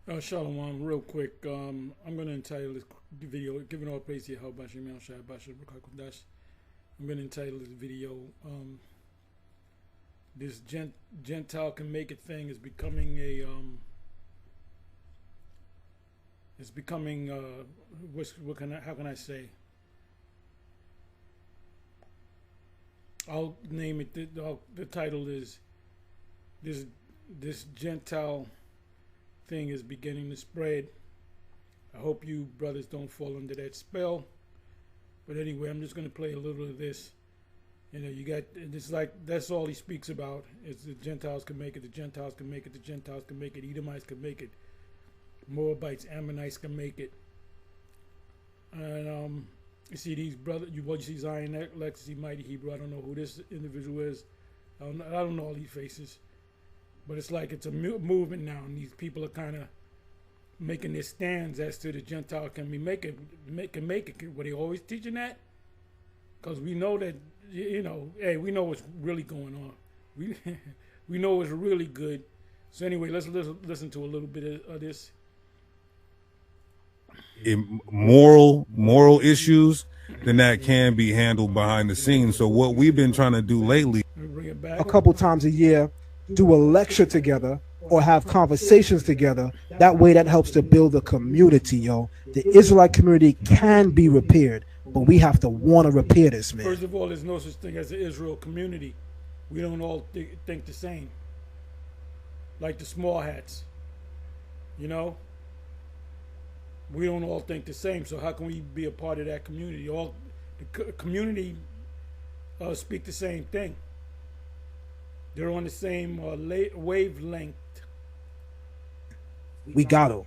Shalom, real quick. I'm going to entitle this video, Giving All Praise to Yahweh Hashem El Shai Bashar B'Kakodash. I'm going to entitle this video, this Gentile Can Make It thing is becoming how can I say? I'll name it, the title is, this Gentile thing is beginning to spread. I hope you brothers don't fall under that spell. But anyway, I'm just going to play a little of this. You know, you got, it's like, that's all he speaks about. It's the Gentiles can make it, the Gentiles can make it, the Gentiles can make it, Edomites can make it, Moabites, Ammonites can make it. And you see these brothers, you see Zion Legacy, Mighty Hebrew. I don't know who this individual is. I don't know all these faces. But it's like it's a movement now, and these people are kind of making their stands as to the Gentile can make it. Were they always teaching that? Because we know that, you know, hey, we know what's really going on. We know what's really good. So anyway, let's listen to a little bit of this. Moral issues, then that can be handled behind the scenes. So what we've been trying to do lately, Bring it back a couple times a year, do a lecture together or have conversations together. That way that helps to build a community, yo. The Israelite community can be repaired, but we have to want to repair this, man. First of all, there's no such thing as an Israel community. We don't all think the same. Like the small hats, you know? We don't all think the same, so how can we be a part of that community? All the community speak the same thing. They're on the same wavelength. We got to.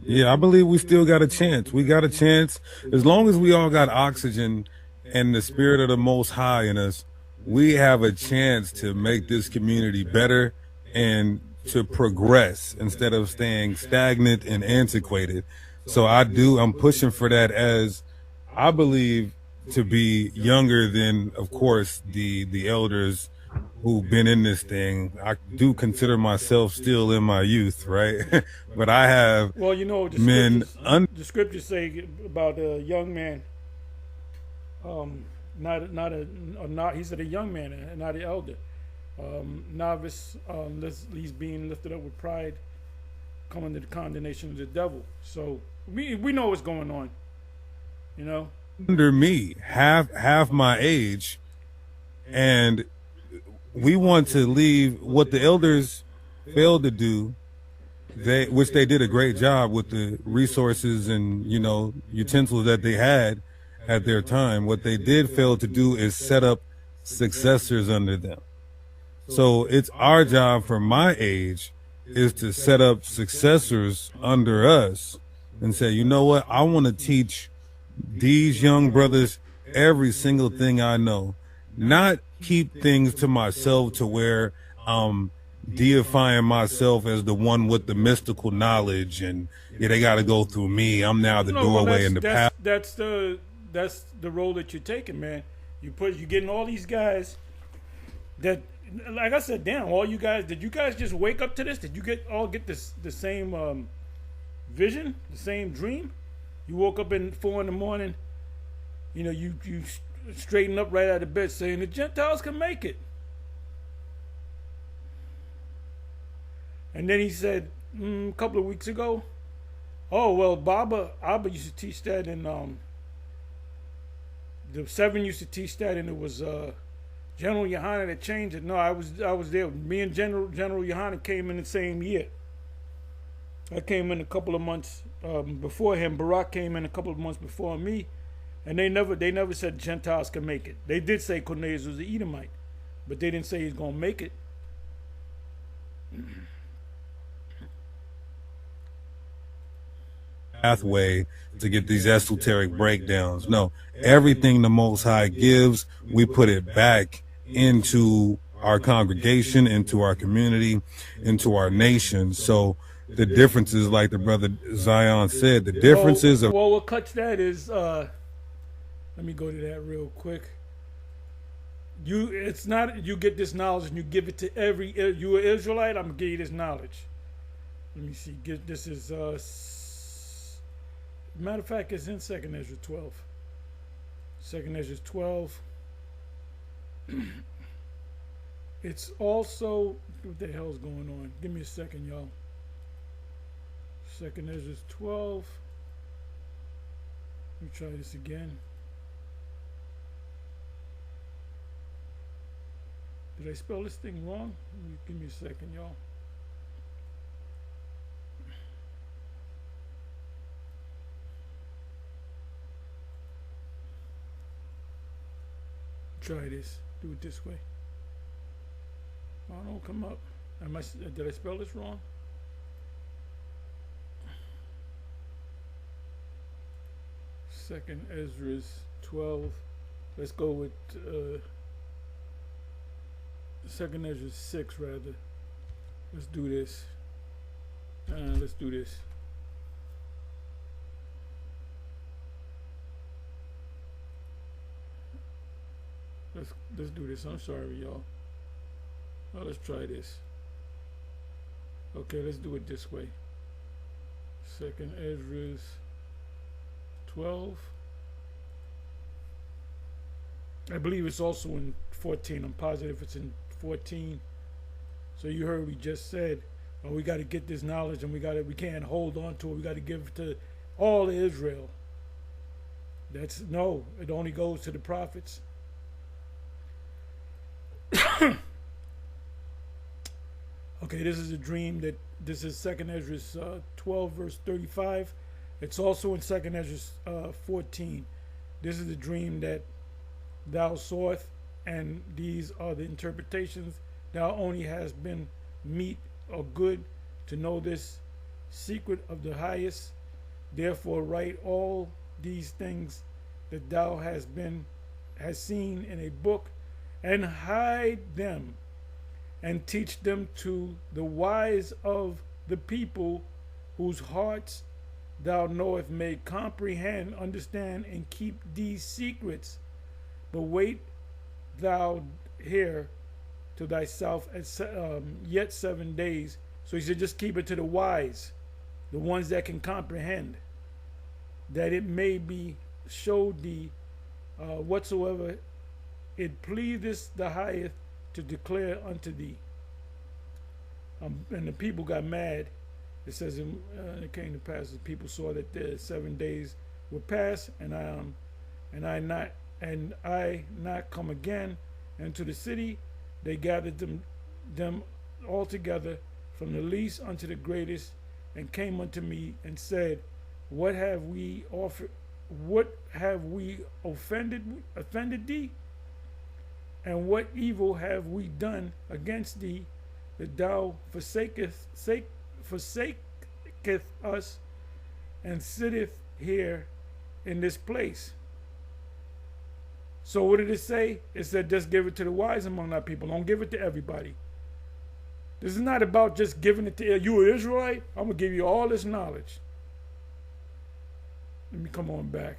yeah, I believe we still got a chance. We got a chance. As long as we all got oxygen and the spirit of the Most High in us, we have a chance to make this community better and to progress instead of staying stagnant and antiquated. So I'm pushing for that, as I believe to be younger than, of course, the elders who've been in this thing. I do consider myself still in my youth, right? But I have, well, you know, the scriptures say about a young man, he said a young man and not an elder. Novice, he's being lifted up with pride, coming to the condemnation of the devil. So we know what's going on, you know. Under me, half my age, and we want to leave what the elders failed to do, which they did a great job with the resources and, you know, utensils that they had at their time. What they did fail to do is set up successors under them. So it's our job for my age is to set up successors under us and say, you know what, I want to teach these young brothers every single thing I know, not keep things to myself to where I'm deifying myself as the one with the mystical knowledge and yeah, they got to go through me. I'm now the doorway and the path. That's the role that you're taking, man. You're getting all these guys that, like I said, damn, all you guys, did you guys just wake up to this? Did you get the same vision, the same dream? You woke up at 4 in the morning, you know, you straighten up right out of bed saying the Gentiles can make it. And then he said a couple of weeks ago, oh, well, Abba used to teach that, and the 7 used to teach that, and it was General Yohanan that changed it. No, I was there. Me and General Yohanan came in the same year. I came in a couple of months before him. Barak came in a couple of months before me, and they never said Gentiles can make it. They did say Cornelius was an Edomite, but they didn't say he's gonna make it. Pathway to get these esoteric breakdowns. No, everything the Most High gives, we put it back into our congregation, into our community, into our nation. So the differences, like the brother Zion said, the differences of. Well, what cuts that is, let me go to that real quick. It's not you get this knowledge and you give it to you're an Israelite, I'm gonna give you this knowledge. Let me see. This is matter of fact, it's in Second Ezra 12. Second Ezra 12. It's also, what the hell's going on? Give me a second, y'all. Second Ezra 12. Let me try this again. Did I spell this thing wrong? Give me a second, y'all. Try this. Do it this way. Oh, don't come up. Did I spell this wrong? Second Ezra's 12. Let's go with Second Ezra's 6 rather. Let's do this. Let's do this. Let's do this. I'm sorry, y'all. Oh, let's try this. Okay, let's do it this way. Second Ezra's 12. I believe it's also in 14. I'm positive it's in 14. So you heard we just said, oh, we got to get this knowledge, and we can't hold on to it. We got to give it to all Israel. No, it only goes to the prophets. Okay, this is a dream this is Second Ezra's 12 verse 35. It's also in Second Ezra's 14. This is the dream that thou sawest, and these are the interpretations. Thou only has been meet or good to know this secret of the highest. Therefore write all these things that thou hast seen in a book, and hide them, and teach them to the wise of the people, whose hearts thou knowest may comprehend, understand, and keep these secrets. But wait thou here to thyself yet 7 days. So he said, just keep it to the wise, the ones that can comprehend, that it may be showed thee whatsoever it pleaseth the highest to declare unto thee. And the people got mad. It says, it came to pass, the people saw that the 7 days were past, and I not come again into the city. They gathered them all together, from the least unto the greatest, and came unto me and said, What have we offended thee? And what evil have we done against thee, that thou forsaketh us, and sitteth here in this place? So what did it say? It said, just give it to the wise among our people. Don't give it to everybody. This is not about just giving it to you, an Israelite. I'm going to give you all this knowledge. Let me come on back.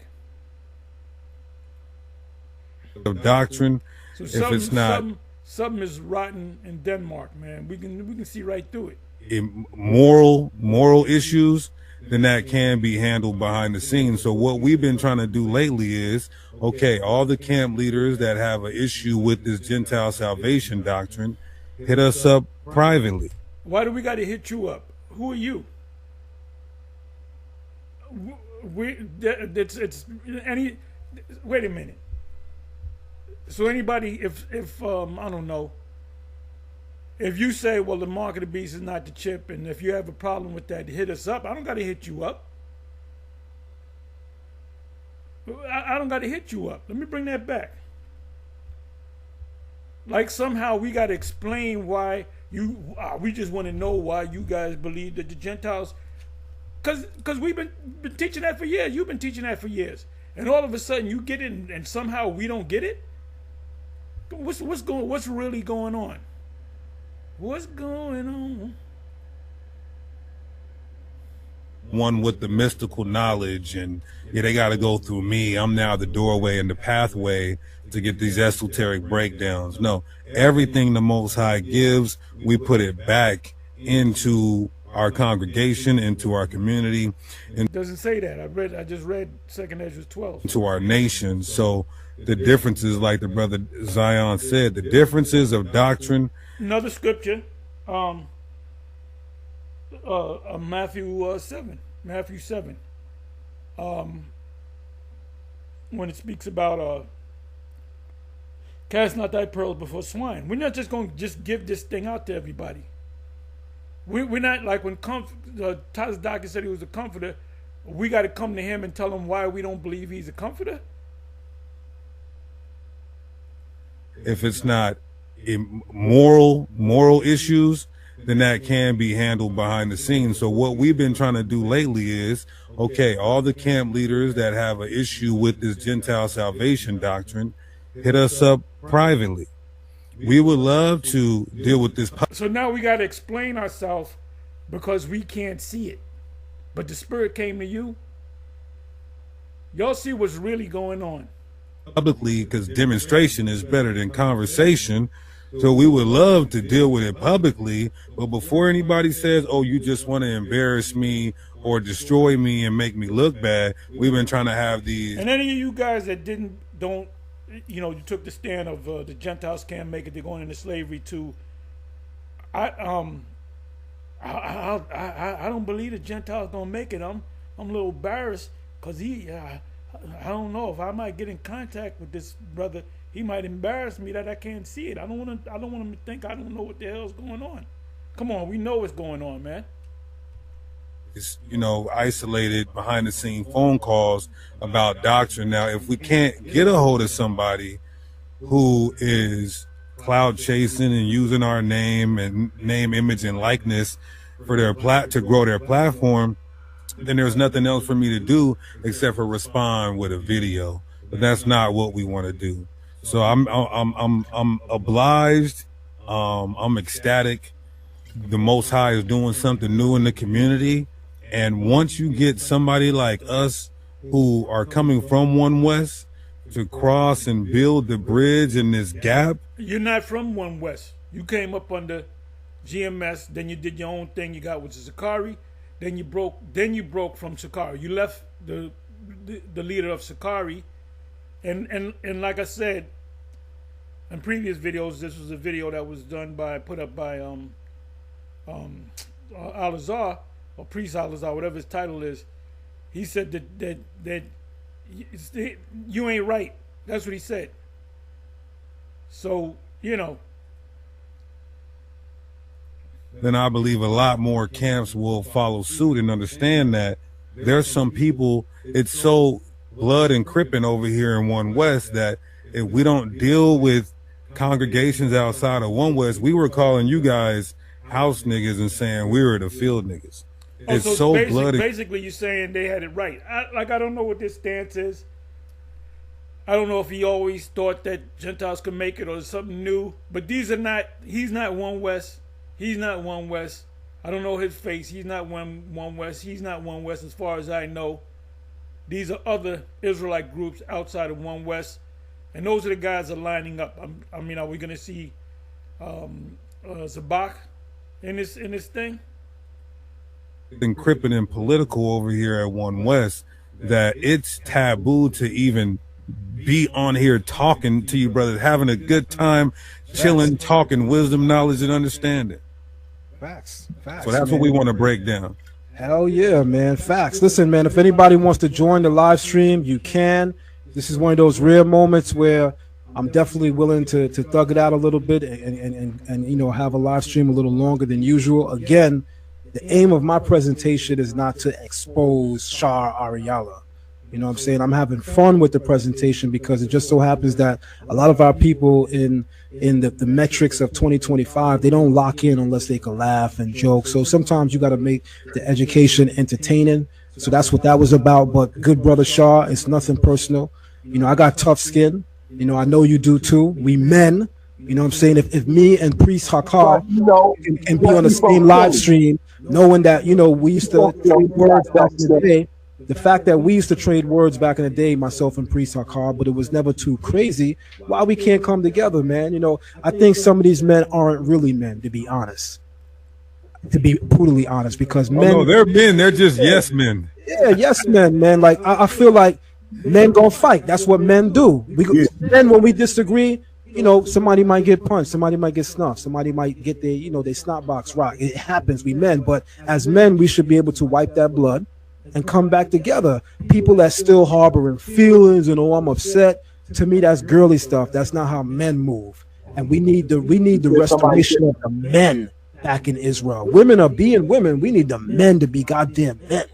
Of doctrine. So if it's not, something is rotten in Denmark, man. We can see right through it. Moral issues, then that can be handled behind the scenes. So what we've been trying to do lately is, okay, all the camp leaders that have an issue with this Gentile salvation doctrine, hit us up privately. Why do we got to hit you up? Who are you? Wait a minute. So anybody, if I don't know, if you say, well, the mark of the beast is not the chip, and if you have a problem with that, hit us up. I don't got to hit you up. I don't got to hit you up. Let me bring that back. Like somehow we got to explain why we just want to know why you guys believe that the Gentiles, because we've been teaching that for years. You've been teaching that for years. And all of a sudden you get it and somehow we don't get it? What's really going on? What's going on? One with the mystical knowledge, and they got to go through me. I'm now the doorway and the pathway to get these esoteric breakdowns. No, everything the Most High gives, we put it back into our congregation, into our community, It doesn't say that. I just read 2nd Ezra 12. into our nation. So the differences, like the brother Zion said, the differences of doctrine. Another scripture, Matthew 7. Matthew 7. When it speaks about cast not thy pearls before swine. We're not just going to just give this thing out to everybody. We're not like when Thomas Dawkins said he was a comforter. We got to come to him and tell him why we don't believe he's a comforter. If it's not moral issues, then that can be handled behind the scenes. So what we've been trying to do lately is, okay, all the camp leaders that have an issue with this Gentile salvation doctrine, hit us up privately. We would love to deal with this. So now we got to explain ourselves because we can't see it. But the Spirit came to you. Y'all see what's really going on. Publicly, because demonstration is better than conversation. So we would love to deal with it publicly, but before anybody says, oh, you just want to embarrass me or destroy me and make me look bad, we've been trying to have these. And any of you guys that don't, you took the stand of the Gentiles can't make it, they're going into slavery too. I don't believe the Gentiles gonna make it. I'm a little embarrassed because I don't know if I might get in contact with this brother. He might embarrass me that I can't see it. I don't want him to think I don't know what the hell's going on. Come on, we know what's going on, man. It's, isolated behind the scene phone calls about doctrine. Now, if we can't get a hold of somebody who is cloud chasing and using our name and name, image, and likeness for their to grow their platform, then there's nothing else for me to do except for respond with a video. But that's not what we want to do. So I'm obliged. I'm ecstatic. The Most High is doing something new in the community. And once you get somebody like us who are coming from One West to cross and build the bridge in this gap. You're not from One West. You came up under GMS, then you did your own thing. You got with Sakari, then you broke from Sakari. You left the leader of Sakari. And like I said in previous videos, this was a video that was put up by Al-Azhar, or Priest Al-Azhar, whatever his title is. He said that you ain't right. That's what he said. So, then I believe a lot more camps will follow suit and understand that there's some people, it's so blood and crippin' over here in One West that if we don't deal with congregations outside of One West, we were calling you guys house niggas and saying we were the field niggas. It's so bloody. Basically, you're saying they had it right. I don't know what this stance is. I don't know if he always thought that Gentiles could make it or something new. But he's not One West. He's not One West. I don't know his face. He's not One West. He's not One West as far as I know. These are other Israelite groups outside of One West. And those are the guys that are lining up. Are we going to see Zabak in this thing? Been crippin' and political over here at One West that it's taboo to even be on here talking to you brothers, having a good time, chilling, talking wisdom, knowledge, and understanding. Facts. So that's what we want to break down. Hell yeah, man. Facts. Listen, man, if anybody wants to join the live stream, you can. This is one of those rare moments where I'm definitely willing to thug it out a little bit and have a live stream a little longer than usual. Again, the aim of my presentation is not to expose Shar Ariala. You know what I'm saying? I'm having fun with the presentation because it just so happens that a lot of our people in the metrics of 2025, they don't lock in unless they can laugh and joke. So sometimes you got to make the education entertaining. So that's what that was about. But good brother Shar, it's nothing personal. I got tough skin. I know you do too. We men. You know what I'm saying? If me and Priest Hakar can be on the same live stream, knowing that, we used to trade words back in the day, the fact that we used to trade words back in the day, myself and Priest Hakar, but it was never too crazy, why we can't come together, man? I think some of these men aren't really men, to be honest. to be brutally honest, because Oh, men, no, they're men. They're just yes men. yeah, yes, men, man. Like I feel like men gonna fight. That's what men do. Men, when we disagree, you know, somebody might get punched, somebody might get snuffed, somebody might get their, you know, their snot box rocked. It happens. We men, but as men, we should be able to wipe that blood and come back together. People that still harboring feelings and oh, I'm upset. To me, that's girly stuff. That's not how men move. And we need the restoration of the men back in Israel. Women are being women. We need the men to be goddamn men.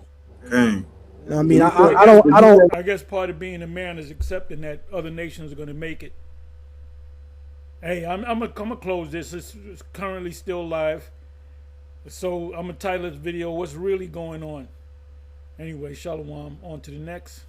Dang. I mean, I don't. I guess part of being a man is accepting that other nations are going to make it. Hey, I'm gonna close this. It's currently still live, so I'm gonna title this video "What's Really Going On." Anyway, shalom. On to the next.